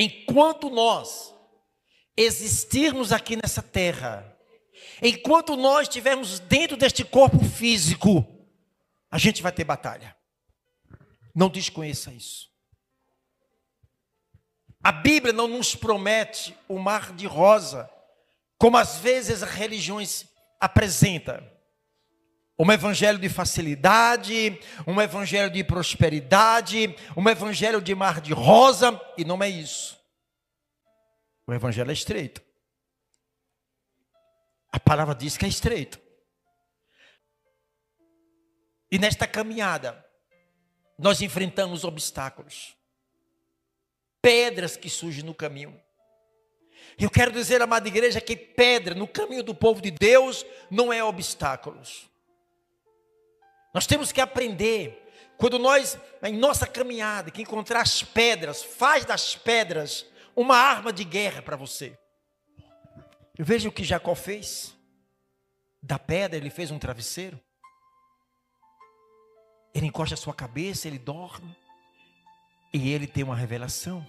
enquanto nós existirmos aqui nessa terra, enquanto nós estivermos dentro deste corpo físico, a gente vai ter batalha. Não desconheça isso. A Bíblia não nos promete o mar de rosa, como às vezes as religiões apresentam. Um evangelho de facilidade, um evangelho de prosperidade, um evangelho de mar de rosa, e não é isso. O evangelho é estreito. A palavra diz que é estreito. E nesta caminhada, nós enfrentamos obstáculos, pedras que surgem no caminho. Eu quero dizer, amada igreja, que pedra no caminho do povo de Deus não é obstáculos. Nós temos que aprender, quando nós, em nossa caminhada, que encontrar as pedras, faz das pedras uma arma de guerra para você. Veja o que Jacó fez. Da pedra ele fez um travesseiro. Ele encosta a sua cabeça, ele dorme. E ele tem uma revelação.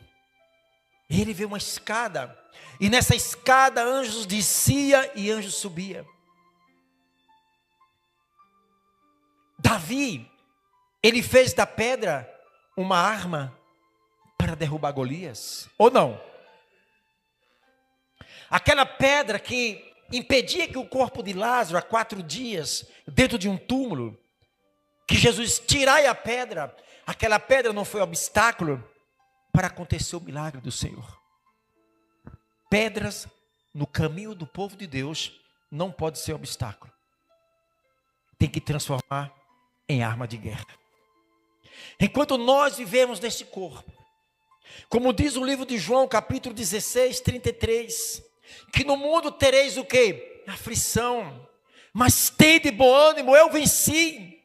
Ele vê uma escada. E nessa escada anjos descia e anjos subia. Davi, ele fez da pedra uma arma para derrubar Golias. Ou não? Aquela pedra que impedia que o corpo de Lázaro, há 4 dias, dentro de um túmulo, que Jesus tirai a pedra, aquela pedra não foi obstáculo para acontecer o milagre do Senhor. Pedras no caminho do povo de Deus não pode ser obstáculo. Tem que transformar em arma de guerra. Enquanto nós vivemos neste corpo, como diz o livro de João, capítulo 16, 33, que no mundo tereis o quê? Aflição, mas tende bom ânimo, eu venci.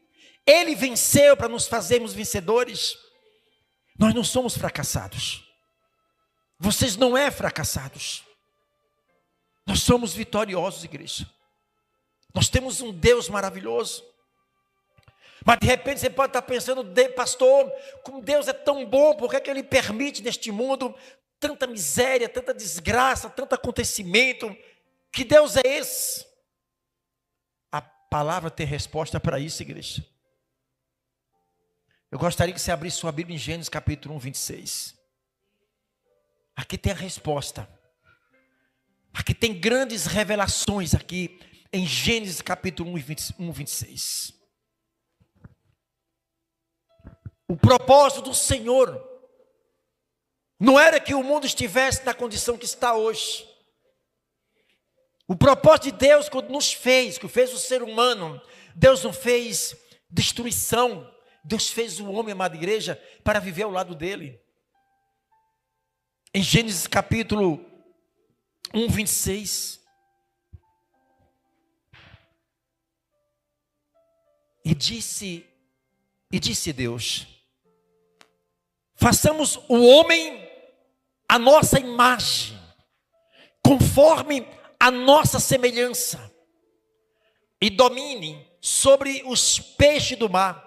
Ele venceu para nos fazermos vencedores. Nós não somos fracassados. Vocês não é fracassados. Nós somos vitoriosos, igreja. Nós temos um Deus maravilhoso. Mas de repente você pode estar pensando, pastor, como Deus é tão bom, por que é que Ele permite neste mundo tanta miséria, tanta desgraça, tanto acontecimento? Que Deus é esse? A palavra tem resposta para isso, igreja. Eu gostaria que você abrisse sua Bíblia em Gênesis capítulo 1, 26. Aqui tem a resposta. Aqui tem grandes revelações aqui em Gênesis capítulo 1, 26. O propósito do Senhor não era que o mundo estivesse na condição que está hoje. O propósito de Deus, quando nos fez, que fez o ser humano, Deus não fez destruição. Deus fez o homem, amada igreja, para viver ao lado dele. Em Gênesis capítulo 1, 26. E disse Deus: façamos o homem a nossa imagem, conforme a nossa semelhança, e domine sobre os peixes do mar,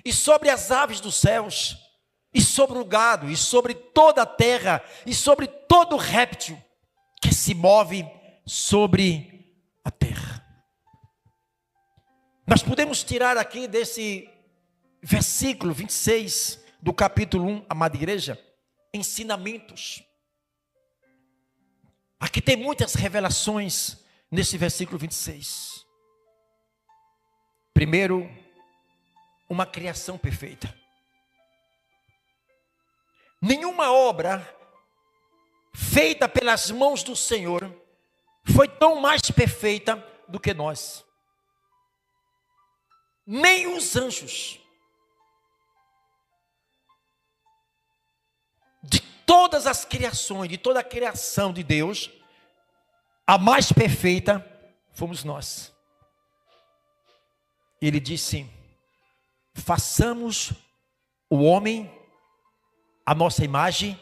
e sobre as aves dos céus, e sobre o gado, e sobre toda a terra, e sobre todo réptil que se move sobre a terra. Nós podemos tirar aqui desse versículo 26 do capítulo 1, amada igreja, ensinamentos. Aqui tem muitas revelações nesse versículo 26. Primeiro, uma criação perfeita. Nenhuma obra feita pelas mãos do Senhor foi tão mais perfeita do que nós. Nem os anjos. De todas as criações, de toda a criação de Deus, a mais perfeita fomos nós. Ele disse: façamos o homem a nossa imagem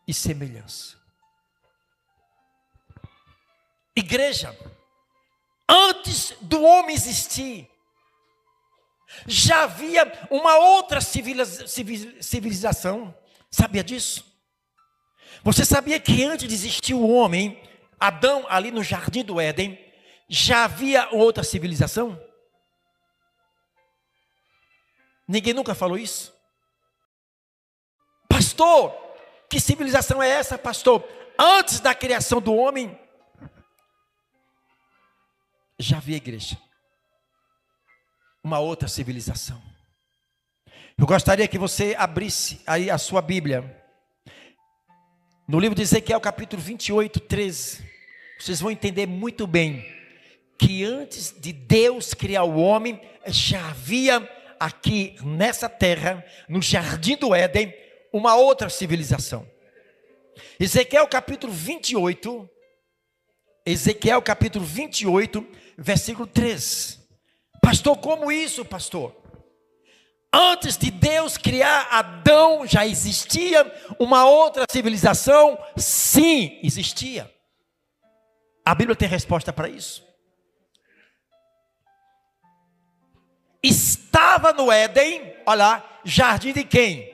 e semelhança. Igreja, antes do homem existir, já havia uma outra civilização. Sabia disso? Você sabia que antes de existir o homem, Adão, ali no jardim do Éden, já havia outra civilização? Ninguém nunca falou isso? Pastor, que civilização é essa, pastor? Antes da criação do homem, já havia igreja. Uma outra civilização. Eu gostaria que você abrisse aí a sua Bíblia. No livro de Ezequiel, capítulo 28, 13. Vocês vão entender muito bem que antes de Deus criar o homem, já havia aqui nessa terra, no jardim do Éden, uma outra civilização. Ezequiel capítulo 28, Ezequiel capítulo 28, versículo 3. Pastor, como isso, pastor? Antes de Deus criar Adão, já existia uma outra civilização? Sim, existia. A Bíblia tem resposta para isso. Estava no Éden, olha lá, jardim de quem?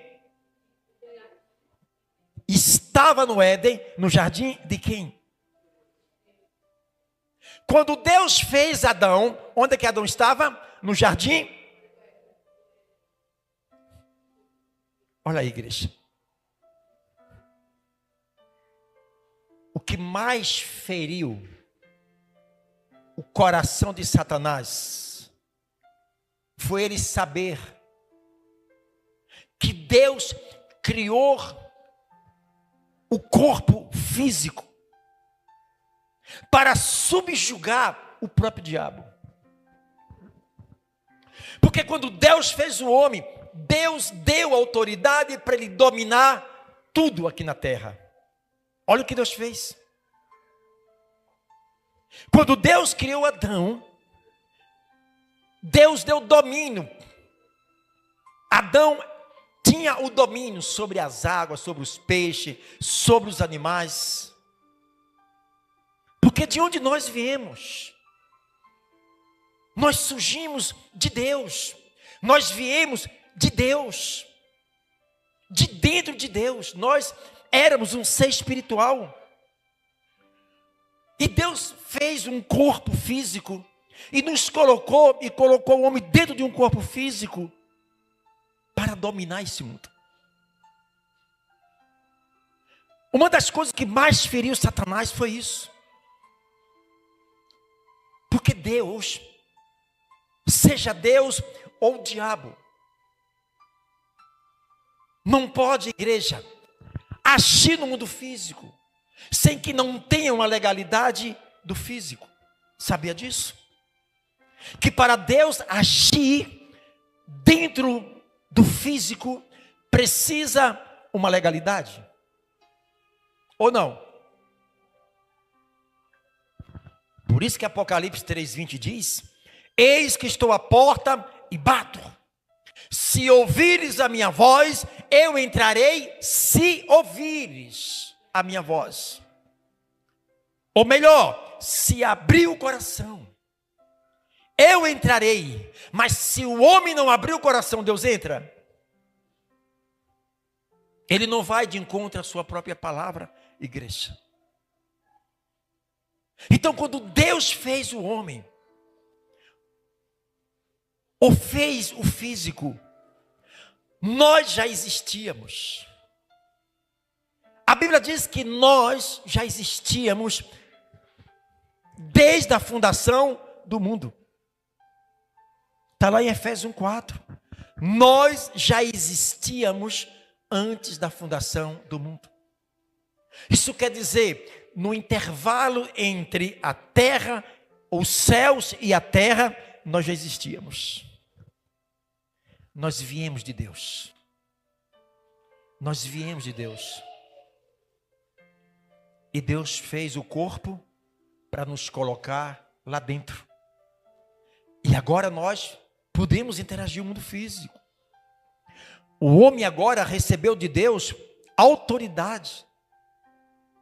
Estava no Éden, no jardim de quem? Quando Deus fez Adão, onde é que Adão estava? No jardim? Olha aí, igreja. O que mais feriu o coração de Satanás foi ele saber que Deus criou o corpo físico para subjugar o próprio diabo. Porque quando Deus fez o homem, Deus deu autoridade para ele dominar tudo aqui na terra. Olha o que Deus fez. Quando Deus criou Adão, Deus deu domínio. Adão tinha o domínio sobre as águas, sobre os peixes, sobre os animais. Porque de onde nós viemos? Nós surgimos de Deus. Nós viemos de Deus. De dentro de Deus. Nós éramos um ser espiritual. E Deus fez um corpo físico e nos colocou o homem dentro de um corpo físico para dominar esse mundo. Uma das coisas que mais feriu Satanás foi isso. Porque Deus, seja Deus ou o diabo, não pode, igreja, agir no mundo físico sem que não tenha uma legalidade do físico. Sabia disso? Que para Deus agir dentro do físico precisa uma legalidade. Ou não? Por isso que Apocalipse 3:20 diz: eis que estou à porta e bato. Se ouvires a minha voz, eu entrarei, se ouvires a minha voz. Ou melhor, se abrir o coração, eu entrarei. Mas se o homem não abrir o coração, Deus entra. Ele não vai de encontro à sua própria palavra, igreja. Então, quando Deus fez o homem, ou fez o físico, nós já existíamos. A Bíblia diz que nós já existíamos desde a fundação do mundo. Está lá em Efésios 1:4. Nós já existíamos antes da fundação do mundo. Isso quer dizer, no intervalo entre a terra, os céus e a terra, nós já existíamos. Nós viemos de Deus. Nós viemos de Deus. E Deus fez o corpo para nos colocar lá dentro. E agora nós podemos interagir no mundo físico. O homem agora recebeu de Deus autoridade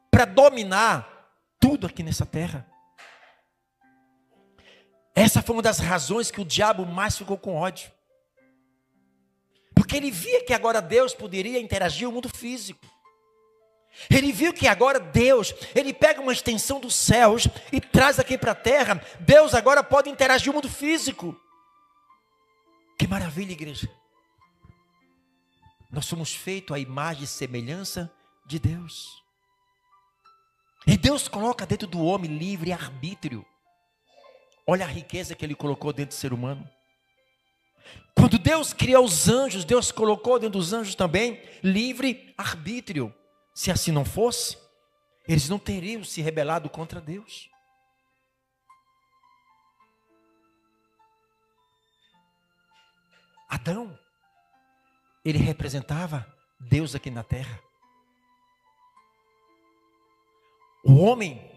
para dominar tudo aqui nessa terra. Essa foi uma das razões que o diabo mais ficou com ódio. Porque ele via que agora Deus poderia interagir no mundo físico. Ele viu que agora Deus, ele pega uma extensão dos céus e traz aqui para a terra. Deus agora pode interagir no mundo físico. Que maravilha, igreja. Nós somos feitos à imagem e semelhança de Deus. E Deus coloca dentro do homem livre arbítrio. Olha a riqueza que ele colocou dentro do ser humano. Quando Deus criou os anjos, Deus colocou dentro dos anjos também livre arbítrio. Se assim não fosse, eles não teriam se rebelado contra Deus. Adão, ele representava Deus aqui na terra. O homem,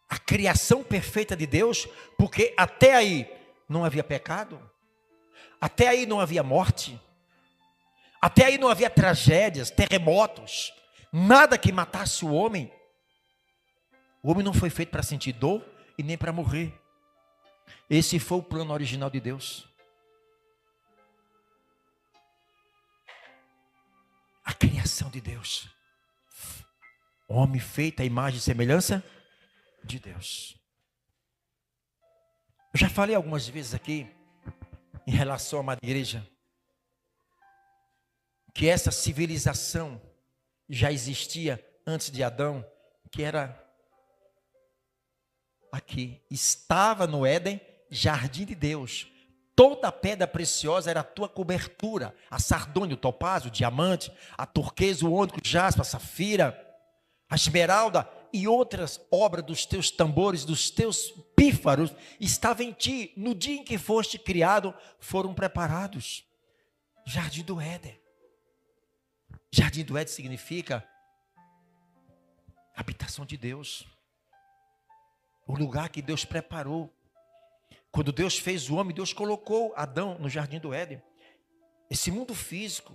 a criação perfeita de Deus, porque até aí não havia pecado, até aí não havia morte, até aí não havia tragédias, terremotos, nada que matasse o homem. O homem não foi feito para sentir dor e nem para morrer. Esse foi o plano original de Deus. A criação de Deus. Homem feito à imagem e semelhança de Deus. Eu já falei algumas vezes aqui, em relação à amada igreja, que essa civilização já existia antes de Adão, que era aqui, estava no Éden, jardim de Deus. Toda pedra preciosa era a tua cobertura, a sardônio, o topázio, o diamante, a turquesa, o ônico, o jaspe, a safira, a esmeralda e outras obras dos teus tambores, dos teus pífaros, estavam em ti. No dia em que foste criado, foram preparados. Jardim do Éden. Jardim do Éden significa habitação de Deus. O lugar que Deus preparou. Quando Deus fez o homem, Deus colocou Adão no Jardim do Éden. Esse mundo físico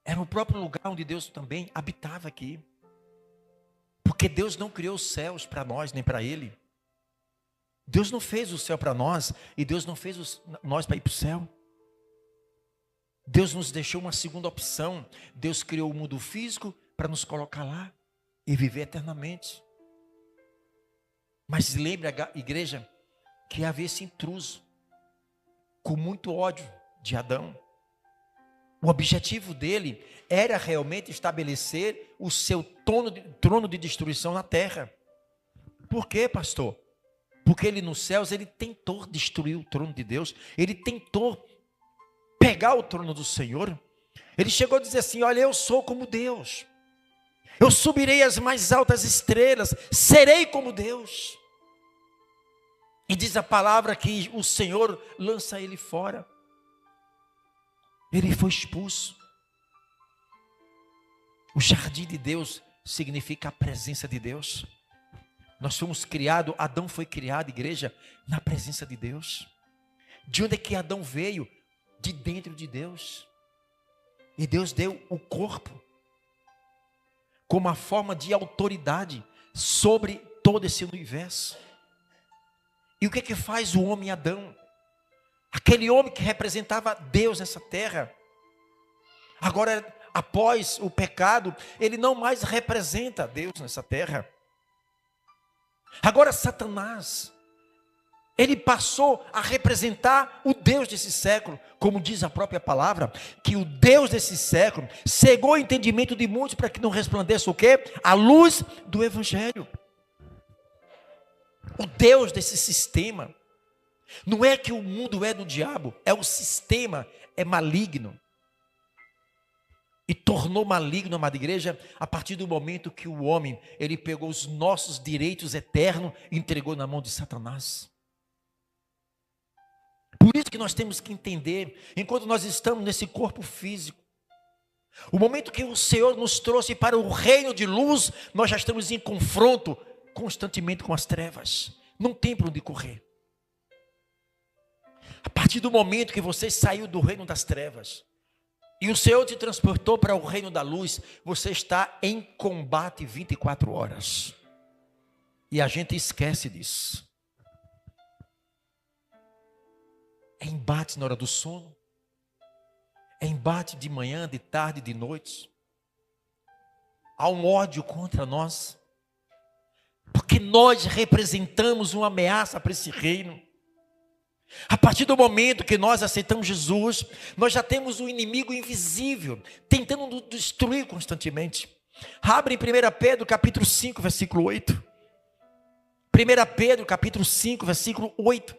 era o próprio lugar onde Deus também habitava aqui. Porque Deus não criou os céus para nós, nem para Ele. Deus não fez o céu para nós, e Deus não fez nós para ir para o céu. Deus nos deixou uma segunda opção. Deus criou o mundo físico para nos colocar lá e viver eternamente. Mas lembre, igreja, que havia esse intruso, com muito ódio de Adão. O objetivo dele era realmente estabelecer o seu trono de destruição na terra. Por quê, pastor? Porque ele nos céus, ele tentou destruir o trono de Deus, ele tentou pegar o trono do Senhor. Ele chegou a dizer assim: olha, eu sou como Deus, eu subirei às mais altas estrelas, serei como Deus. E diz a palavra que o Senhor lança ele fora. Ele foi expulso. O jardim de Deus significa a presença de Deus. Nós fomos criados, Adão foi criado, igreja, na presença de Deus. De onde é que Adão veio? De dentro de Deus. E Deus deu o corpo como a forma de autoridade sobre todo esse universo. E o que é que faz o homem Adão? Aquele homem que representava Deus nessa terra. Agora, após o pecado, ele não mais representa Deus nessa terra. Agora Satanás, ele passou a representar o Deus desse século, como diz a própria palavra, que o Deus desse século cegou o entendimento de muitos para que não resplandeça o quê? A luz do Evangelho. O Deus desse sistema, não é que o mundo é do diabo, é o sistema, é maligno. E tornou maligno, amada igreja, a partir do momento que o homem, ele pegou os nossos direitos eternos e entregou na mão de Satanás. Por isso que nós temos que entender, enquanto nós estamos nesse corpo físico, o momento que o Senhor nos trouxe para o reino de luz, nós já estamos em confronto constantemente com as trevas. Não tem para onde correr. A partir do momento que você saiu do reino das trevas, e o Senhor te transportou para o reino da luz, você está em combate 24 horas. E a gente esquece disso. É embate na hora do sono. É embate de manhã, de tarde, de noite. há um ódio contra nós, porque nós representamos uma ameaça para esse reino. A partir do momento que nós aceitamos Jesus, nós já temos um inimigo invisível, tentando nos destruir constantemente. Abre em 1 Pedro capítulo 5, versículo 8. 1 Pedro capítulo 5, versículo 8.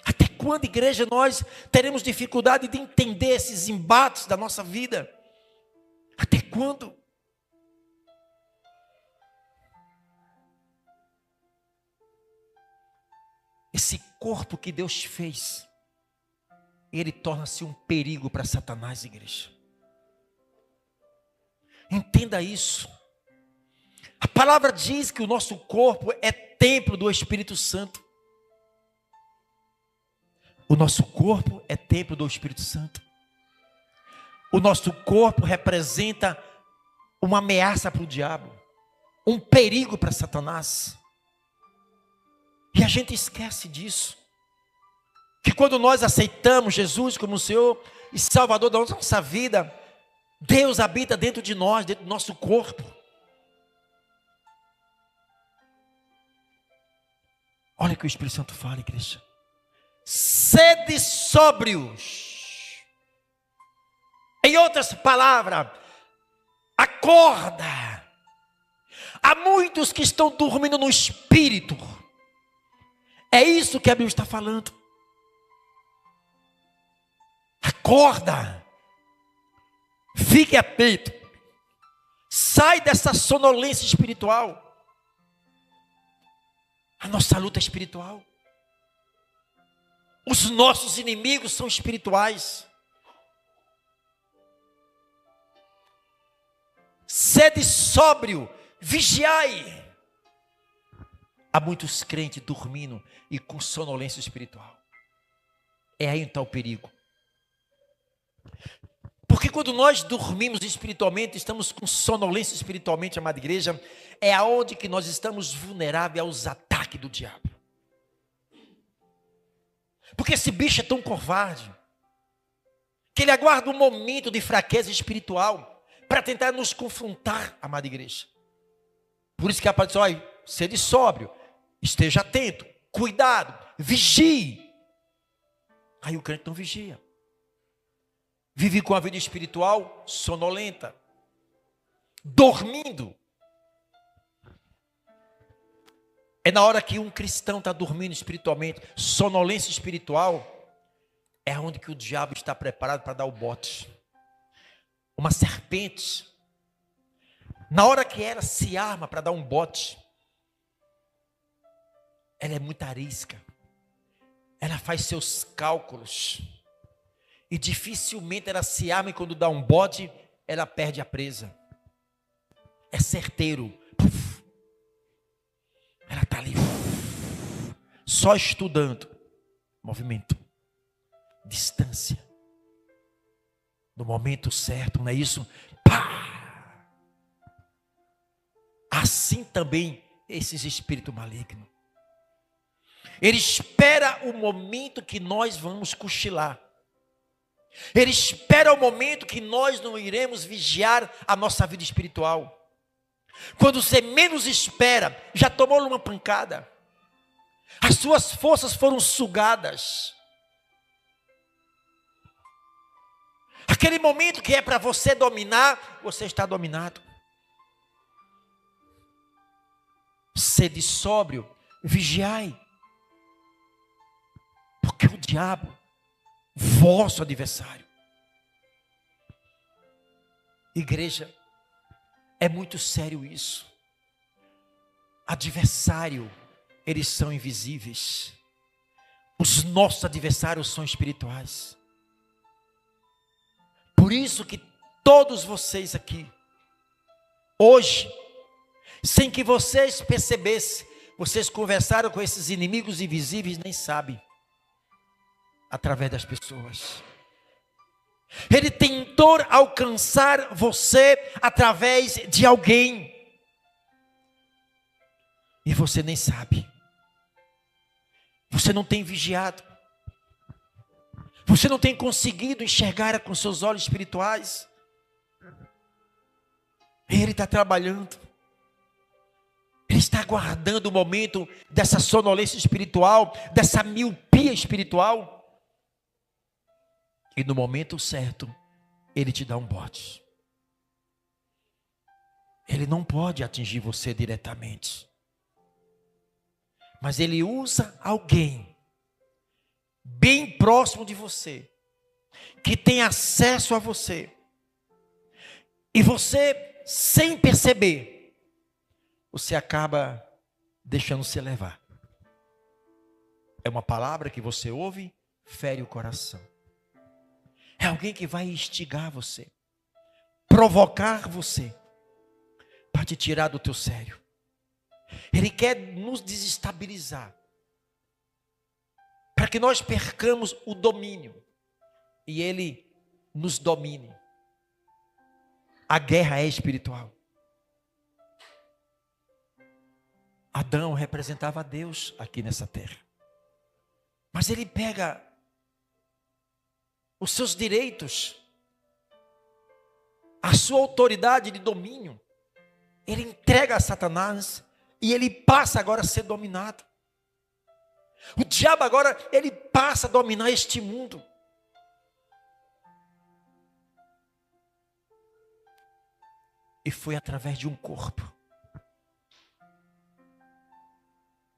Até quando, igreja, nós teremos dificuldade de entender esses embates da nossa vida? Até quando? Esse corpo que Deus fez, ele torna-se um perigo para Satanás, igreja. Entenda isso. A palavra diz que o nosso corpo é templo do Espírito Santo. O nosso corpo é templo do Espírito Santo. O nosso corpo representa uma ameaça para o diabo, um perigo para Satanás. E a gente esquece disso. Que quando nós aceitamos Jesus como Senhor e Salvador da nossa vida, Deus habita dentro de nós, dentro do nosso corpo. Olha o que o Espírito Santo fala, igreja. Sede sóbrios. Em outras palavras, acorda. Há muitos que estão dormindo no espírito. É isso que a Bíblia está falando. Acorda. Fique atento. Sai dessa sonolência espiritual. A nossa luta é espiritual. Os nossos inimigos são espirituais. Sede sóbrio, vigiai. Há muitos crentes dormindo e com sonolência espiritual. É aí então o perigo. Porque quando nós dormimos espiritualmente, estamos com sonolência espiritualmente, amada igreja, é aonde que nós estamos vulneráveis aos ataques do diabo. Porque esse bicho é tão covarde, que ele aguarda um momento de fraqueza espiritual para tentar nos confrontar, amada igreja. Por isso que a palavra diz, olha, sede sóbrio, esteja atento, cuidado, vigie. Aí o crente não vigia. Vive com a vida espiritual sonolenta, dormindo. É na hora que um cristão está dormindo espiritualmente, sonolência espiritual, é onde que o diabo está preparado para dar o bote. Uma serpente, na hora que ela se arma para dar um bote, ela é muito arisca, ela faz seus cálculos, e dificilmente ela se arma e quando dá um bote, ela perde a presa. É certeiro. Ela está ali, só estudando. Movimento, distância. No momento certo, não é isso? Pá! Assim também esses espíritos malignos. Ele espera o momento que nós vamos cochilar. Ele espera o momento que nós não iremos vigiar a nossa vida espiritual. Quando você menos espera, já tomou uma pancada. As suas forças foram sugadas. Aquele momento que é para você dominar, você está dominado. Sede sóbrio, vigiai. Porque o diabo, vosso adversário. Igreja, é muito sério isso. Adversário, eles são invisíveis. Os nossos adversários são espirituais. Por isso que todos vocês aqui, hoje, sem que vocês percebessem, vocês conversaram com esses inimigos invisíveis, nem sabem. Através das pessoas. Ele tentou alcançar você através de alguém. E você nem sabe. Você não tem vigiado. Você não tem conseguido enxergar com seus olhos espirituais. Ele está trabalhando. Ele está aguardando o momento dessa sonolência espiritual, dessa miopia espiritual. E no momento certo, Ele te dá um bote. Ele não pode atingir você diretamente. Mas Ele usa alguém bem próximo de você, que tem acesso a você. E você, sem perceber, você acaba deixando se levar. É uma palavra que você ouve, fere o coração. É alguém que vai instigar você, provocar você, para te tirar do teu sério. Ele quer nos desestabilizar, para que nós percamos o domínio, e ele nos domine. A guerra é espiritual. Adão representava Deus aqui nessa terra. Mas ele pega os seus direitos, a sua autoridade de domínio, ele entrega a Satanás e ele passa agora a ser dominado. O diabo agora, ele passa a dominar este mundo. E foi através de um corpo,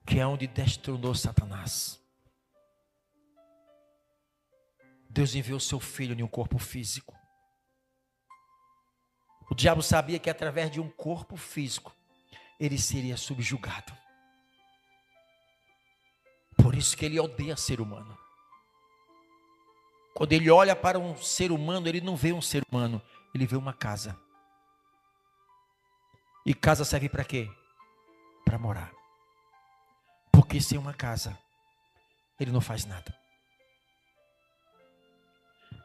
que é onde destronou Satanás. Deus enviou seu filho em um corpo físico. O diabo sabia que através de um corpo físico, ele seria subjugado. Por isso que ele odeia ser humano. Quando ele olha para um ser humano, ele não vê um ser humano, ele vê uma casa. E casa serve para quê? Para morar. Porque sem uma casa, ele não faz nada.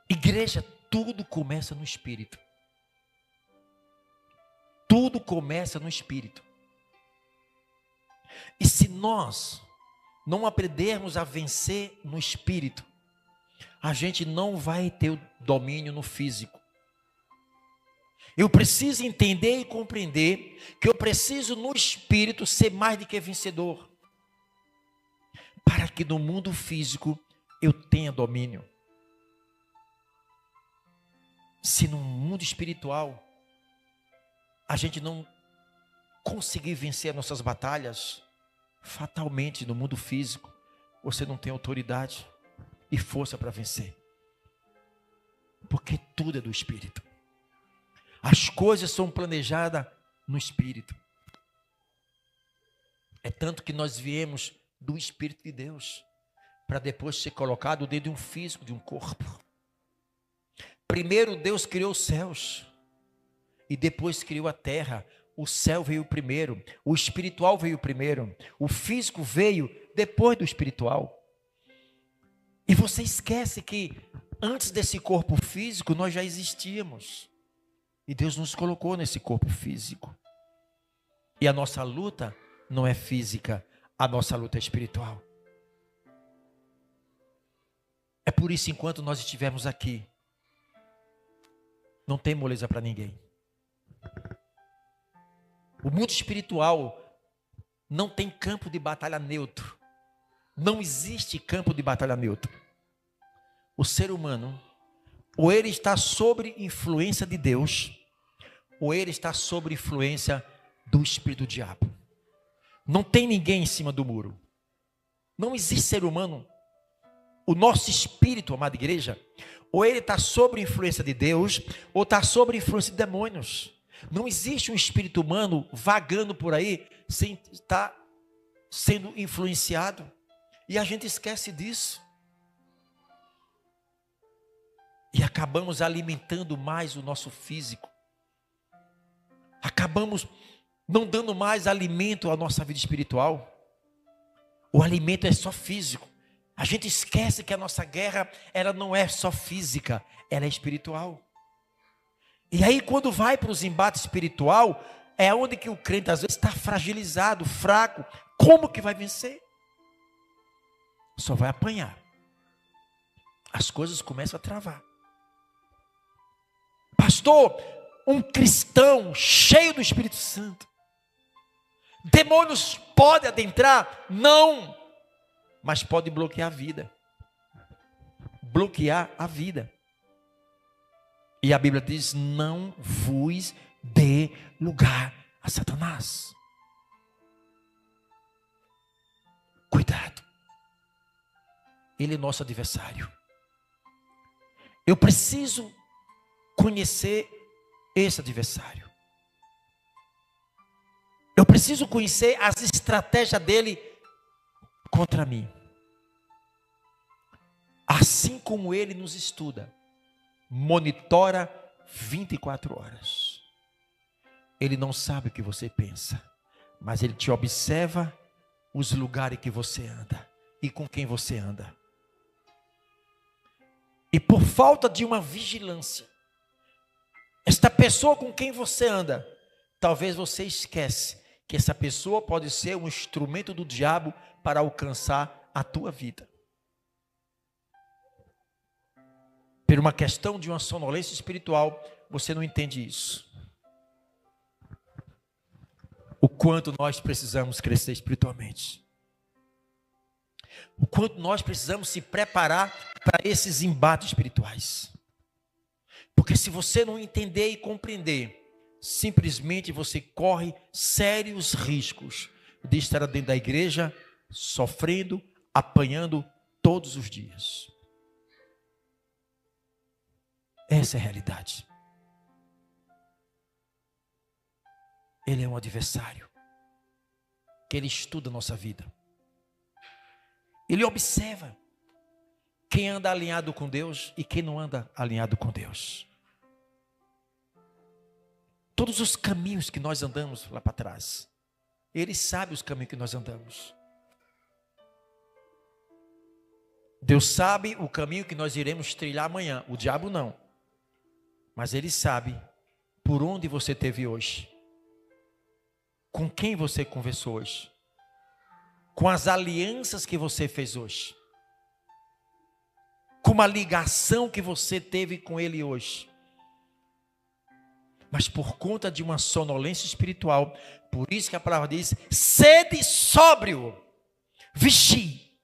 Igreja, tudo começa no espírito. Tudo começa no espírito. E se nós não aprendermos a vencer no espírito, a gente não vai ter o domínio no físico. Eu preciso entender e compreender que eu preciso no espírito ser mais do que vencedor, para que no mundo físico eu tenha domínio. Se no mundo espiritual a gente não conseguir vencer as nossas batalhas, fatalmente no mundo físico você não tem autoridade e força para vencer. Porque tudo é do espírito. As coisas são planejadas no espírito. É tanto que nós viemos do Espírito de Deus, para depois ser colocado dentro de um físico, de um corpo. Primeiro Deus criou os céus, e depois criou a terra. O céu veio primeiro, o espiritual veio primeiro, o físico veio depois do espiritual. E você esquece que antes desse corpo físico nós já existíamos. E Deus nos colocou nesse corpo físico. E a nossa luta não é física, a nossa luta é espiritual. É por isso, enquanto nós estivermos aqui, não tem moleza para ninguém. O mundo espiritual não tem campo de batalha neutro. Não existe campo de batalha neutro. O ser humano, ou ele está sob influência de Deus, ou ele está sob influência do espírito do diabo. Não tem ninguém em cima do muro. Não existe ser humano. O nosso espírito, amada igreja, ou ele está sob influência de Deus, ou está sob influência de demônios. Não existe um espírito humano vagando por aí sem estar sendo influenciado. E a gente esquece disso. E acabamos alimentando mais o nosso físico. Acabamos não dando mais alimento à nossa vida espiritual. O alimento é só físico. A gente esquece que a nossa guerra, ela não é só física, ela é espiritual. E aí quando vai para os embates espiritual, é onde que o crente às vezes está fragilizado, fraco. Como que vai vencer? Só vai apanhar. As coisas começam a travar. Pastor, um cristão cheio do Espírito Santo, demônios podem adentrar? Não, mas pode bloquear a vida. Bloquear a vida. E a Bíblia diz: não vos dê lugar a Satanás. Cuidado. Ele é nosso adversário. Eu preciso conhecer esse adversário. Eu preciso conhecer as estratégias dele contra mim. Assim como ele nos estuda, monitora 24 horas. Ele não sabe o que você pensa, mas ele te observa os lugares que você anda e com quem você anda. E por falta de uma vigilância, esta pessoa com quem você anda, talvez você esquece que essa pessoa pode ser um instrumento do diabo para alcançar a tua vida. Por uma questão de uma sonolência espiritual, você não entende isso. O quanto nós precisamos crescer espiritualmente. O quanto nós precisamos se preparar para esses embates espirituais. Porque se você não entender e compreender, simplesmente você corre sérios riscos de estar dentro da igreja, sofrendo, apanhando todos os dias. Essa é a realidade. Ele é um adversário, que ele estuda a nossa vida. Ele observa quem anda alinhado com Deus e quem não anda alinhado com Deus. Todos os caminhos que nós andamos lá para trás, ele sabe os caminhos que nós andamos. Deus sabe o caminho que nós iremos trilhar amanhã, o diabo não. Mas ele sabe por onde você esteve hoje, com quem você conversou hoje, com as alianças que você fez hoje, com a ligação que você teve com ele hoje. Mas por conta de uma sonolência espiritual, por isso que a palavra diz: sede sóbrio, vigie,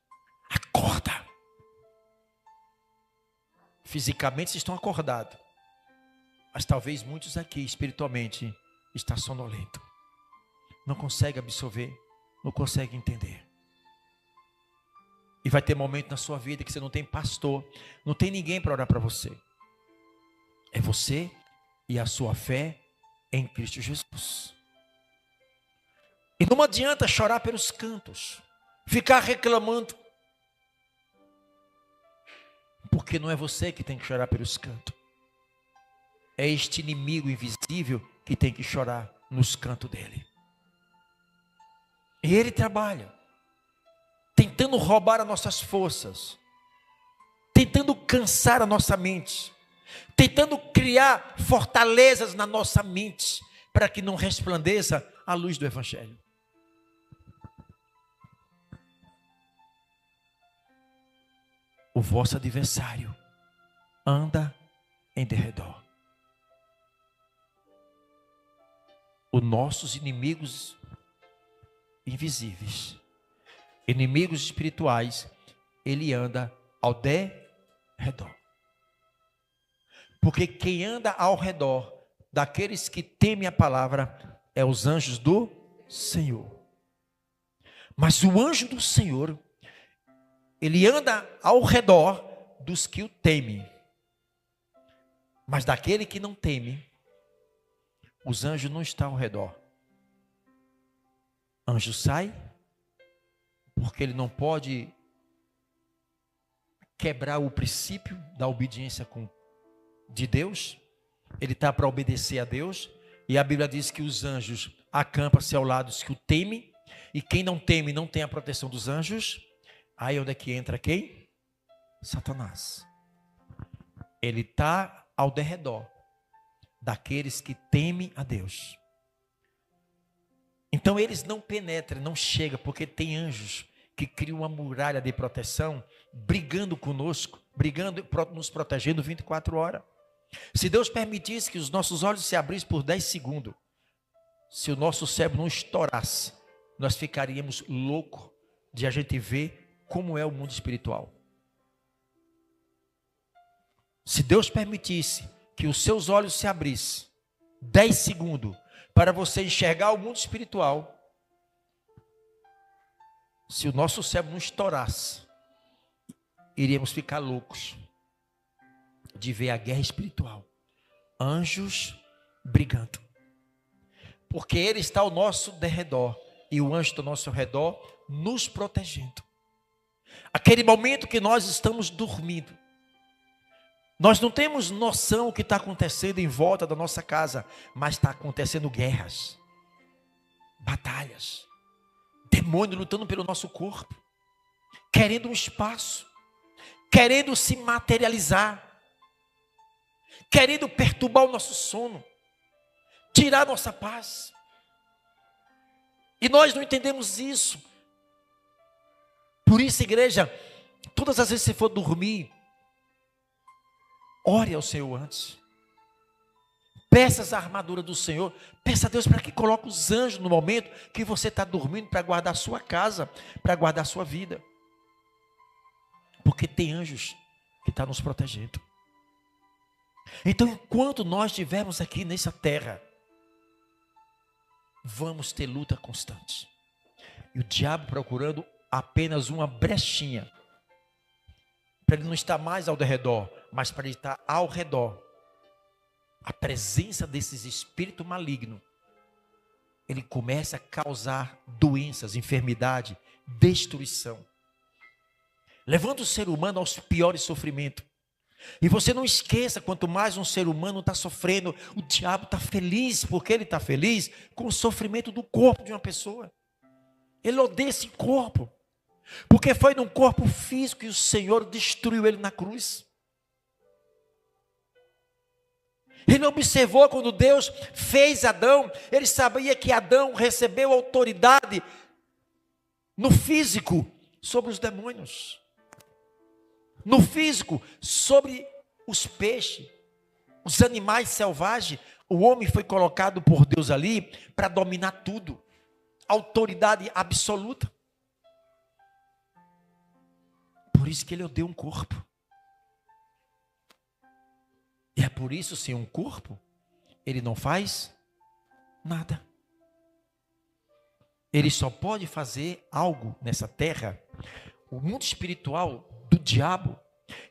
acorda. Fisicamente vocês estão acordados, mas talvez muitos aqui espiritualmente estão sonolento, não consegue absorver, não consegue entender. E vai ter momento na sua vida que você não tem pastor, não tem ninguém para orar para você. É você e a sua fé em Cristo Jesus. E não adianta chorar pelos cantos, ficar reclamando, porque não é você que tem que chorar pelos cantos. É este inimigo invisível que tem que chorar nos cantos dele. E ele trabalha, tentando roubar as nossas forças, tentando cansar a nossa mente, tentando criar fortalezas na nossa mente, para que não resplandeça a luz do Evangelho. O vosso adversário anda em derredor. Os nossos inimigos invisíveis, inimigos espirituais, ele anda ao derredor. Porque quem anda ao redor daqueles que temem a palavra é os anjos do Senhor. Mas o anjo do Senhor, ele anda ao redor dos que o temem. Mas daquele que não teme, os anjos não estão ao redor. Anjo sai, porque ele não pode quebrar o princípio da obediência de Deus. Ele está para obedecer a Deus. E a Bíblia diz que os anjos acampam-se ao lado dos que o temem. E quem não teme não tem a proteção dos anjos. Aí onde é que entra quem? Satanás. Ele está ao derredor daqueles que temem a Deus. Então eles não penetram, não chegam, porque tem anjos que criam uma muralha de proteção, brigando conosco, brigando, nos protegendo 24 horas. Se Deus permitisse que os nossos olhos se abrissem por 10 segundos, se o nosso cérebro não estourasse, nós ficaríamos loucos de a gente ver como é o mundo espiritual. Se Deus permitisse que os seus olhos se abrissem 10 segundos para você enxergar o mundo espiritual, se o nosso cérebro não estourasse, iríamos ficar loucos de ver a guerra espiritual. Anjos brigando. Porque ele está ao nosso derredor e o anjo está ao nosso redor nos protegendo. Aquele momento que nós estamos dormindo, nós não temos noção do que está acontecendo em volta da nossa casa, mas está acontecendo guerras, batalhas, demônios lutando pelo nosso corpo, querendo um espaço, querendo se materializar, querendo perturbar o nosso sono, tirar nossa paz. E nós não entendemos isso. Por isso, igreja, todas as vezes que você for dormir, ore ao Senhor antes. Peça a armadura do Senhor. Peça a Deus para que coloque os anjos no momento que você está dormindo, para guardar a sua casa, para guardar a sua vida. Porque tem anjos que estão nos protegendo. Então, enquanto nós estivermos aqui nessa terra, vamos ter luta constante. E o diabo procurando apenas uma brechinha, para ele não estar mais ao redor, mas para ele estar ao redor. A presença desses espíritos malignos, ele começa a causar doenças, enfermidade, destruição, levando o ser humano aos piores sofrimentos. E você não esqueça, quanto mais um ser humano está sofrendo, o diabo está feliz, porque ele está feliz com o sofrimento do corpo de uma pessoa. Ele odeia esse corpo, porque foi num corpo físico que o Senhor destruiu ele na cruz. Ele observou quando Deus fez Adão, ele sabia que Adão recebeu autoridade no físico sobre os demônios. No físico, sobre os peixes, os animais selvagens. O homem foi colocado por Deus ali para dominar tudo. Autoridade absoluta. Por isso que ele odeia um corpo. E é por isso, sem um corpo, ele não faz nada. Ele só pode fazer algo nessa terra. O mundo espiritual do diabo,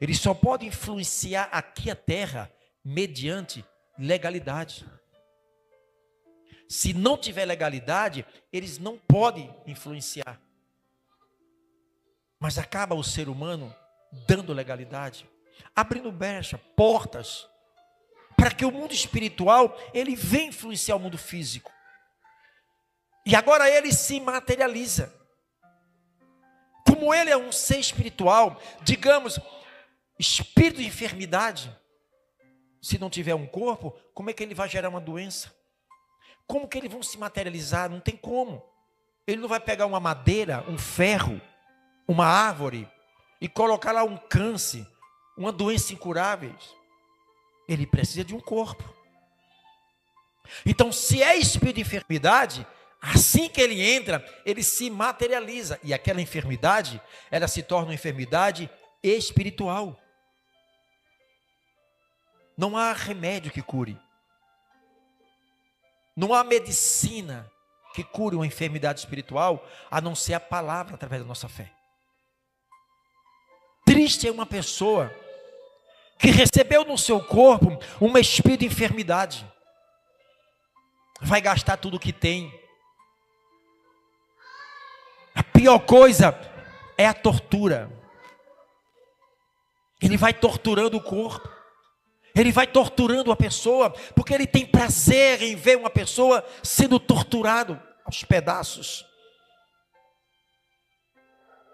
ele só pode influenciar aqui a terra mediante legalidade. Se não tiver legalidade, eles não podem influenciar. Mas acaba o ser humano dando legalidade, abrindo brecha, portas, para que o mundo espiritual, ele venha influenciar o mundo físico. E agora ele se materializa. Como ele é um ser espiritual, digamos, espírito de enfermidade, se não tiver um corpo, como é que ele vai gerar uma doença? Como que eles vão se materializar? Não tem como. Ele não vai pegar uma madeira, um ferro, uma árvore e colocar lá um câncer, uma doença incurável. Ele precisa de um corpo. Então, se é espírito de enfermidade, assim que ele entra, ele se materializa. E aquela enfermidade, ela se torna uma enfermidade espiritual. Não há remédio que cure. Não há medicina que cure uma enfermidade espiritual, a não ser a palavra através da nossa fé. Triste é uma pessoa que recebeu no seu corpo um espírito de enfermidade. Vai gastar tudo o que tem. A pior coisa é a tortura. Ele vai torturando o corpo. Ele vai torturando a pessoa, porque ele tem prazer em ver uma pessoa sendo torturado aos pedaços.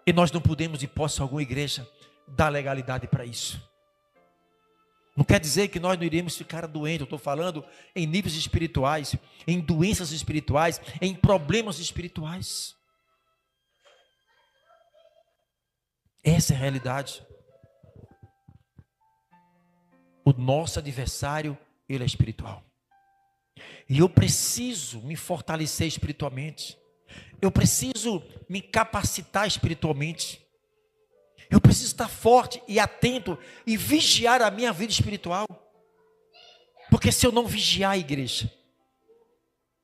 E nós não podemos, de hipótese alguma, igreja, dar legalidade para isso. Não quer dizer que nós não iremos ficar doentes. Eu estou falando em níveis espirituais, em doenças espirituais, em problemas espirituais. Essa é a realidade. O nosso adversário, ele é espiritual. E eu preciso me fortalecer espiritualmente. Eu preciso me capacitar espiritualmente. Eu preciso estar forte e atento e vigiar a minha vida espiritual. Porque se eu não vigiar a igreja,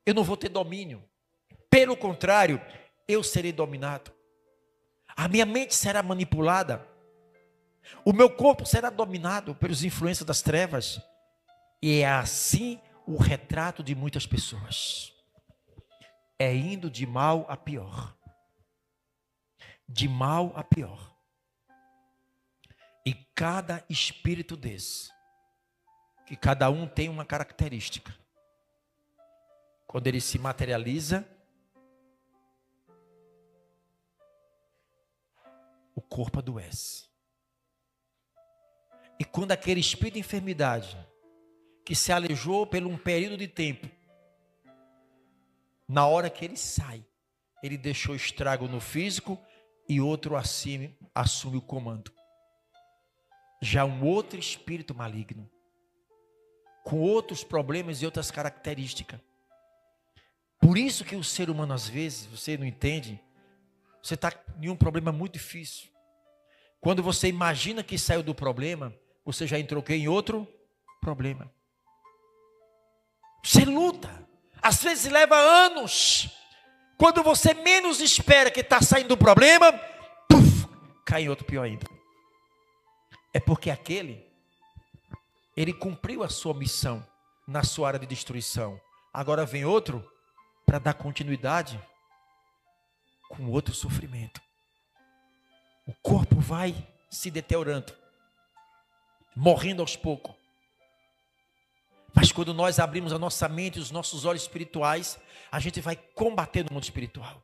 eu não vou ter domínio. Pelo contrário, eu serei dominado. A minha mente será manipulada. O meu corpo será dominado pelas influências das trevas. E é assim o retrato de muitas pessoas. É indo de mal a pior. De mal a pior. E cada espírito desse, que cada um tem uma característica, quando ele se materializa, o corpo adoece. E quando aquele espírito de enfermidade, que se alejou por um período de tempo, na hora que ele sai, ele deixou estrago no físico e outro assim assume o comando. Já um outro espírito maligno, com outros problemas e outras características. Por isso que o ser humano, às vezes, você não entende, você está em um problema muito difícil. Quando você imagina que saiu do problema, você já entrou em outro problema. Você luta, às vezes leva anos. Quando você menos espera que está saindo do problema, puf, cai em outro pior ainda. É porque ele cumpriu a sua missão na sua área de destruição. Agora vem outro para dar continuidade com outro sofrimento. O corpo vai se deteriorando, morrendo aos poucos. Mas quando nós abrimos a nossa mente e os nossos olhos espirituais, a gente vai combater no mundo espiritual.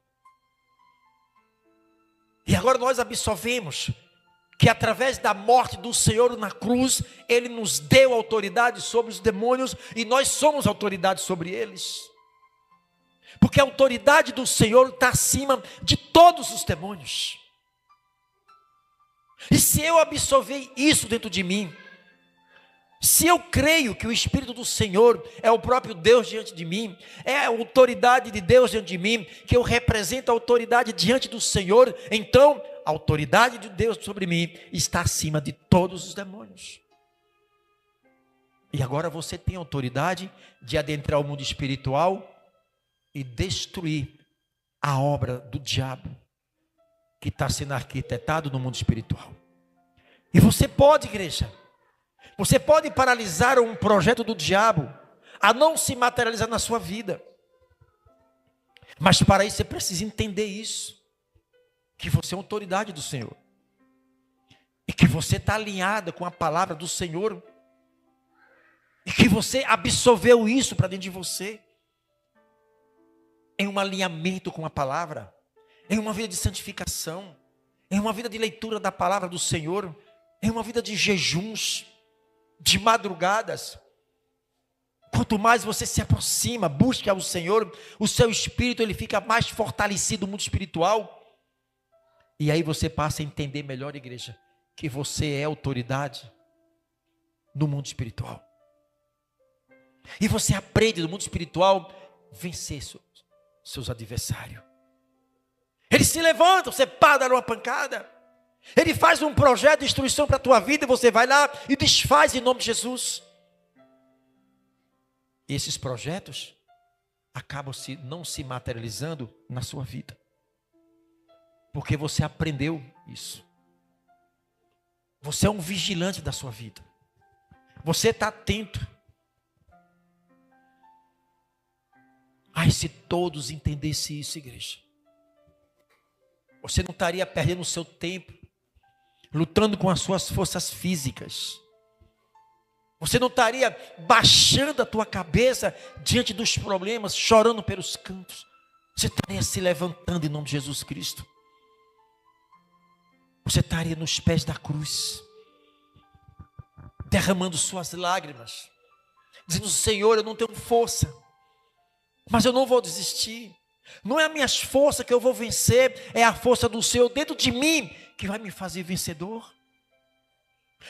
E agora nós absorvemos que através da morte do Senhor na cruz, Ele nos deu autoridade sobre os demônios e nós somos autoridade sobre eles. Porque a autoridade do Senhor está acima de todos os demônios. E se eu absorver isso dentro de mim, se eu creio que o Espírito do Senhor é o próprio Deus diante de mim, é a autoridade de Deus diante de mim, que eu represento a autoridade diante do Senhor, então a autoridade de Deus sobre mim está acima de todos os demônios. E agora você tem autoridade de adentrar o mundo espiritual e destruir a obra do diabo que está sendo arquitetado no mundo espiritual. E você pode, igreja, você pode paralisar um projeto do diabo a não se materializar na sua vida. Mas para isso você precisa entender isso, que você é autoridade do Senhor. E que você está alinhada com a palavra do Senhor. E que você absorveu isso para dentro de você. Em um alinhamento com a palavra. Em uma vida de santificação. Em uma vida de leitura da palavra do Senhor. Em uma vida de jejuns. De madrugadas. Quanto mais você se aproxima, busca ao Senhor, o seu espírito ele fica mais fortalecido no mundo espiritual. E aí você passa a entender melhor, igreja, que você é autoridade no mundo espiritual. E você aprende no mundo espiritual vencer seus adversários. Ele se levanta, você para dar uma pancada. Ele faz um projeto de instrução para a tua vida e você vai lá e desfaz em nome de Jesus. E esses projetos acabam não se materializando na sua vida. Porque você aprendeu isso. Você é um vigilante da sua vida. Você está atento. Ai, se todos entendessem isso, igreja. Você não estaria perdendo o seu tempo lutando com as suas forças físicas. Você não estaria baixando a tua cabeça diante dos problemas, chorando pelos cantos. Você estaria se levantando em nome de Jesus Cristo. Você estaria nos pés da cruz, derramando suas lágrimas, dizendo: Senhor, eu não tenho força, mas eu não vou desistir. Não é as minhas forças que eu vou vencer, é a força do Senhor dentro de mim que vai me fazer vencedor.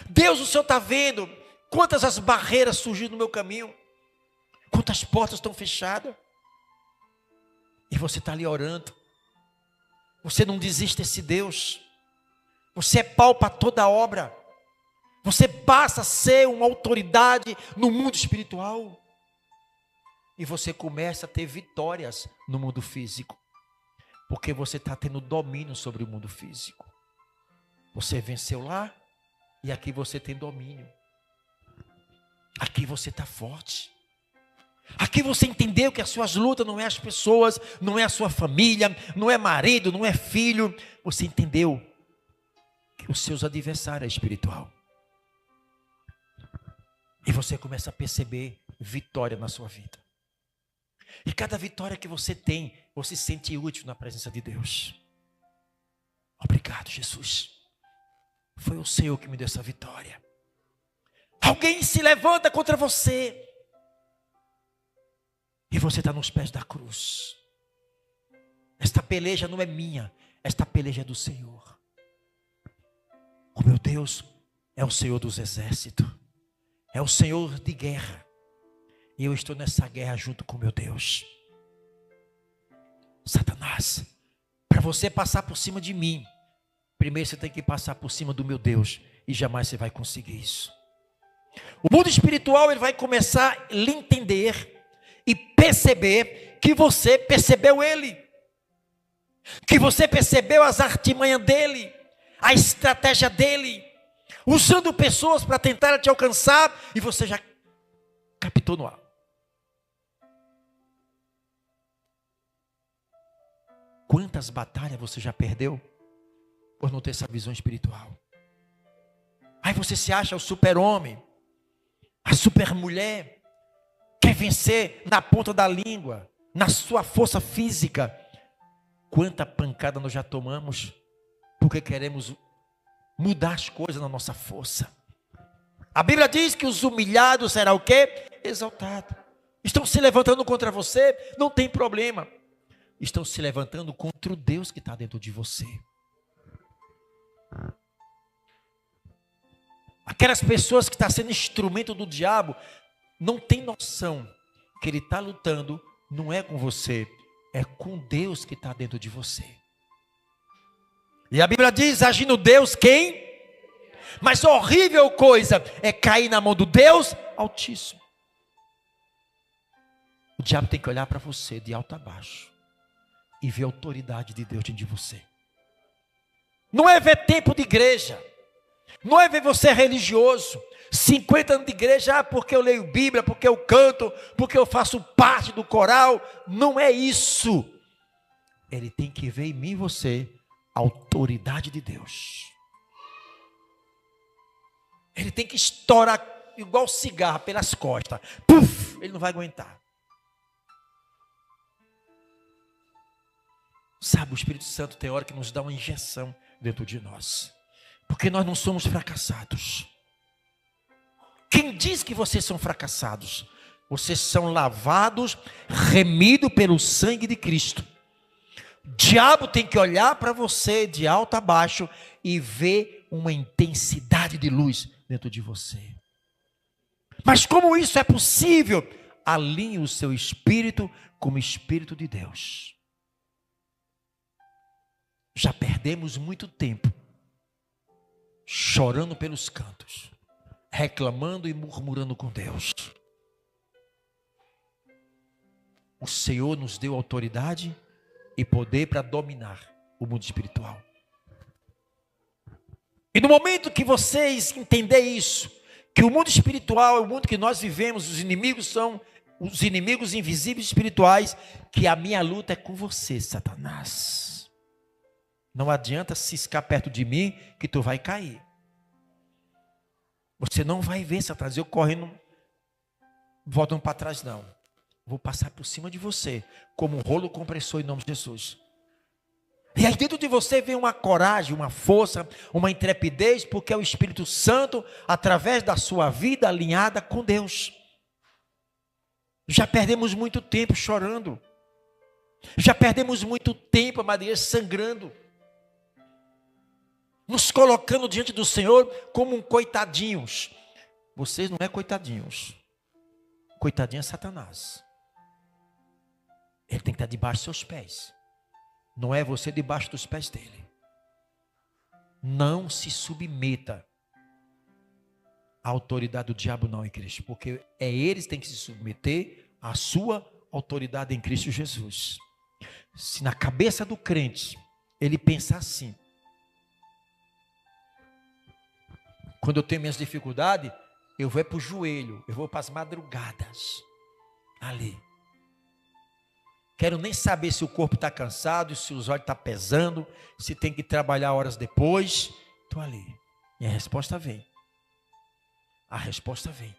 Deus, o Senhor está vendo Quantas as barreiras surgiram no meu caminho? Quantas portas estão fechadas? E você está ali orando. Você não desiste desse Deus. Você é pau para toda obra. Você passa a ser uma autoridade no mundo espiritual. E você começa a ter vitórias no mundo físico. Porque você está tendo domínio sobre o mundo físico. Você venceu lá e aqui você tem domínio. Aqui você está forte. Aqui você entendeu que as suas lutas não é as pessoas, não é a sua família, não é marido, não é filho. Você entendeu que os seus adversários é espiritual. E você começa a perceber vitória na sua vida. E cada vitória que você tem, você se sente útil na presença de Deus. Obrigado, Jesus. Foi o Senhor que me deu essa vitória. Alguém se levanta contra você. E você está nos pés da cruz. Esta peleja não é minha. Esta peleja é do Senhor. O meu Deus é o Senhor dos exércitos. É o Senhor de guerra. E eu estou nessa guerra junto com meu Deus. Satanás, para você passar por cima de mim, primeiro você tem que passar por cima do meu Deus. E jamais você vai conseguir isso. O mundo espiritual, ele vai começar a lhe entender e perceber que você percebeu ele. Que você percebeu as artimanhas dele, a estratégia dele, usando pessoas para tentar te alcançar, e você já captou no ar. Quantas batalhas você já perdeu por não ter essa visão espiritual? Aí você se acha o super-homem, a super-mulher, quer vencer na ponta da língua, na sua força física. Quanta pancada nós já tomamos, porque queremos mudar as coisas na nossa força. A Bíblia diz que os humilhados serão o quê? Exaltados. Estão se levantando contra você, não tem problema. Estão se levantando contra o Deus que está dentro de você. Aquelas pessoas que estão sendo instrumento do diabo, não tem noção que ele está lutando, não é com você, é com Deus que está dentro de você. E a Bíblia diz, agindo Deus, quem? Mas a horrível coisa é cair na mão do Deus Altíssimo. O diabo tem que olhar para você de alto a baixo e ver a autoridade de Deus dentro de você. Não é ver tempo de igreja, não é ver você religioso, 50 anos de igreja, porque eu leio Bíblia, porque eu canto, porque eu faço parte do coral. Não é isso. Ele tem que ver em mim e você a autoridade de Deus. Ele tem que estourar igual cigarro pelas costas. Puf, ele não vai aguentar. Sabe, o Espírito Santo tem hora que nos dá uma injeção dentro de nós. Porque nós não somos fracassados. Quem diz que vocês são fracassados? Vocês são lavados, remidos pelo sangue de Cristo. O diabo tem que olhar para você de alto a baixo e ver uma intensidade de luz dentro de você. Mas como isso é possível? Alinhe o seu espírito com o Espírito de Deus. Já perdemos muito tempo chorando pelos cantos, reclamando e murmurando com Deus. O Senhor nos deu autoridade e poder para dominar o mundo espiritual. E no momento que vocês entenderem isso, que o mundo espiritual é o mundo que nós vivemos, os inimigos são os inimigos invisíveis espirituais, que a minha luta é com você, Satanás. Não adianta ciscar perto de mim que tu vai cair. Você não vai ver, Satanás, eu correndo, voltando para trás não. Vou passar por cima de você, como um rolo compressor em nome de Jesus. E aí dentro de você vem uma coragem, uma força, uma intrepidez, porque é o Espírito Santo, através da sua vida alinhada com Deus. Já perdemos muito tempo chorando. Já perdemos muito tempo, Maria, sangrando. Nos colocando diante do Senhor como um coitadinhos. Vocês não é coitadinhos. Coitadinho é Satanás. Ele tem que estar debaixo dos seus pés. Não é você debaixo dos pés dele. Não se submeta à autoridade do diabo não em Cristo. Porque é eles que têm que se submeter à sua autoridade em Cristo Jesus. Se na cabeça do crente ele pensa assim: quando eu tenho minhas dificuldades, eu vou para o joelho, eu vou para as madrugadas, ali. Quero nem saber se o corpo está cansado, se os olhos estão pesando, se tem que trabalhar horas depois. Estou ali. E a resposta vem. A resposta vem.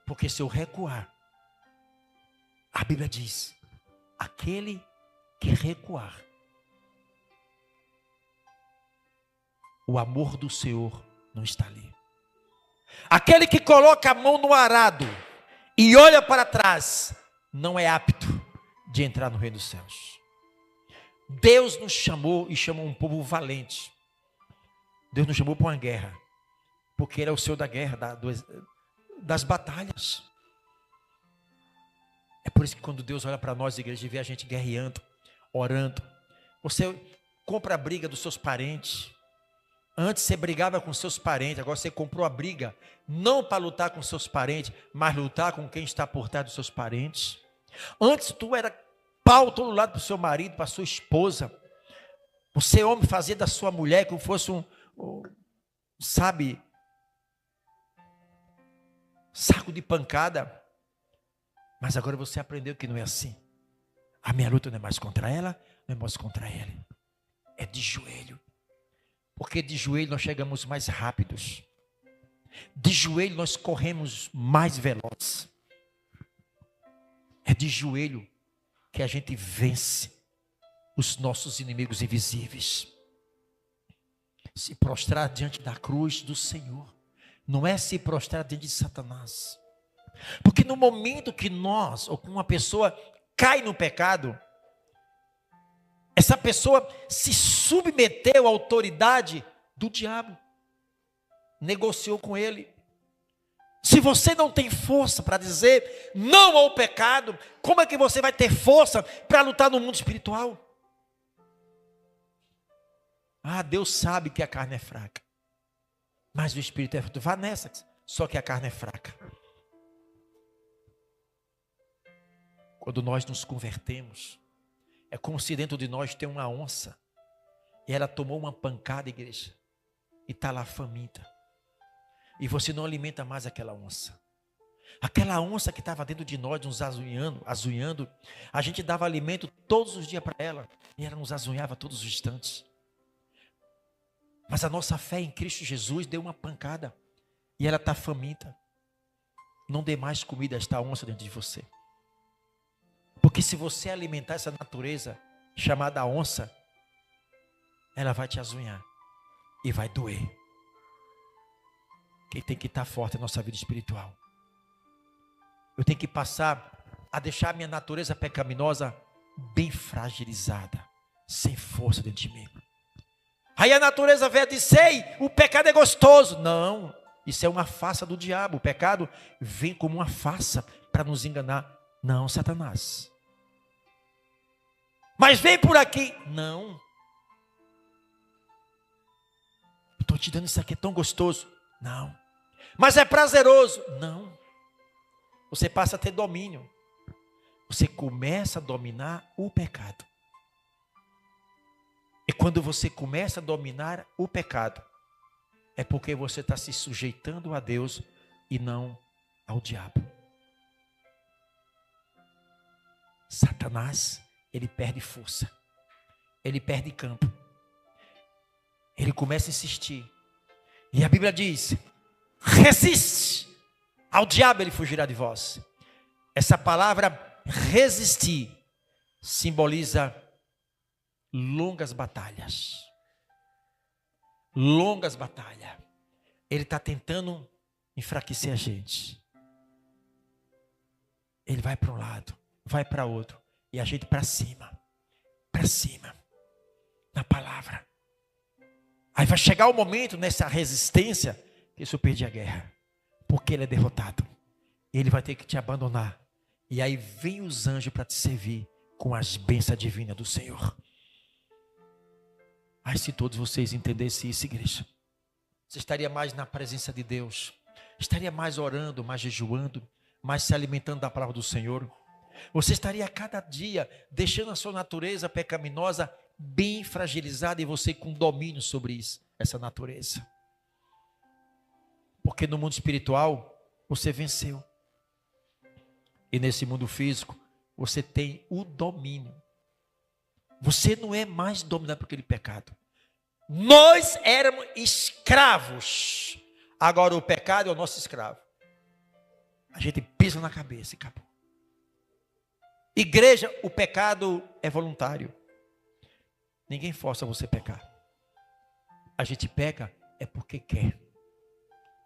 Porque se eu recuar, a Bíblia diz: aquele que recuar, o amor do Senhor não está ali. Aquele que coloca a mão no arado e olha para trás, não é apto de entrar no reino dos céus. Deus nos chamou e chamou um povo valente. Deus nos chamou para uma guerra, porque Ele é o Senhor da guerra, das batalhas. É por isso que quando Deus olha para nós, igreja, e vê a gente guerreando, orando, você compra a briga dos seus parentes. Antes você brigava com seus parentes, agora você comprou a briga, não para lutar com seus parentes, mas lutar com quem está por trás dos seus parentes. Antes tu era pau todo lado para o seu marido, para a sua esposa. Você, homem, fazia da sua mulher como fosse sabe, saco de pancada. Mas agora você aprendeu que não é assim. A minha luta não é mais contra ela, não é mais contra ele. É de joelho. Porque de joelho nós chegamos mais rápidos. De joelho nós corremos mais velozes. É de joelho que a gente vence os nossos inimigos invisíveis. Se prostrar diante da cruz do Senhor. Não é se prostrar diante de Satanás. Porque no momento que nós, ou que uma pessoa cai no pecado, essa pessoa se submeteu à autoridade do diabo. Negociou com ele. Se você não tem força para dizer não ao pecado, como é que você vai ter força para lutar no mundo espiritual? Ah, Deus sabe que a carne é fraca. Mas o espírito é forte. Vá nessa, só que a carne é fraca. Quando nós nos convertemos, é como se dentro de nós tem uma onça. E ela tomou uma pancada, igreja. E está lá faminta. E você não alimenta mais aquela onça. Aquela onça que estava dentro de nós, nos azunhando. A gente dava alimento todos os dias para ela. E ela nos azunhava todos os instantes. Mas a nossa fé em Cristo Jesus deu uma pancada. E ela está faminta. Não dê mais comida a esta onça dentro de você. Porque se você alimentar essa natureza chamada onça, ela vai te azunhar e vai doer. Quem tem que estar forte é a nossa vida espiritual. Eu tenho que passar a deixar a minha natureza pecaminosa bem fragilizada, sem força dentro de mim. Aí a natureza vem e diz: sei, o pecado é gostoso. Não, isso é uma farsa do diabo. O pecado vem como uma farsa para nos enganar. Não, Satanás. Mas vem por aqui. Não. Estou te dando isso aqui, é tão gostoso. Não. Mas é prazeroso. Não. Você passa a ter domínio. Você começa a dominar o pecado. E quando você começa a dominar o pecado, é porque você está se sujeitando a Deus e não ao diabo. Satanás, ele perde força, ele perde campo, ele começa a insistir, e a Bíblia diz: resiste ao diabo, ele fugirá de vós. Essa palavra resistir simboliza longas batalhas. Longas batalhas. Ele está tentando enfraquecer a gente. Ele vai para um lado, vai para outro, e a gente para cima, na palavra. Aí vai chegar o momento nessa resistência que se eu perder a guerra, porque ele é derrotado, ele vai ter que te abandonar. E aí vem os anjos para te servir com as bênçãos divinas do Senhor. Ai, se todos vocês entendessem isso, igreja, você estaria mais na presença de Deus, estaria mais orando, mais jejuando, mais se alimentando da palavra do Senhor. Você estaria a cada dia deixando a sua natureza pecaminosa bem fragilizada e você com domínio sobre isso, essa natureza. Porque no mundo espiritual você venceu. E nesse mundo físico você tem o domínio. Você não é mais dominado por aquele pecado. Nós éramos escravos. Agora o pecado é o nosso escravo. A gente pisa na cabeça e acabou. Igreja, o pecado é voluntário. Ninguém força você a pecar. A gente peca é porque quer.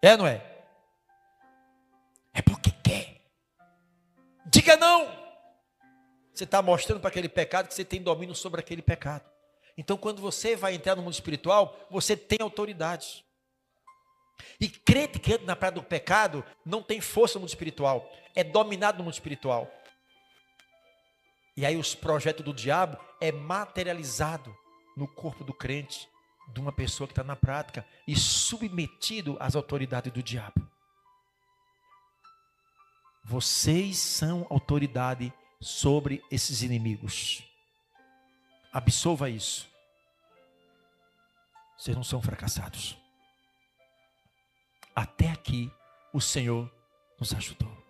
É ou não é? É porque quer. Diga não. Você está mostrando para aquele pecado que você tem domínio sobre aquele pecado. Então quando você vai entrar no mundo espiritual, você tem autoridade. E crente que anda na praia do pecado não tem força no mundo espiritual. É dominado no mundo espiritual. E aí os projetos do diabo é materializado no corpo do crente, de uma pessoa que está na prática e submetido às autoridades do diabo. Vocês são autoridade sobre esses inimigos. Absorva isso. Vocês não são fracassados. Até aqui o Senhor nos ajudou.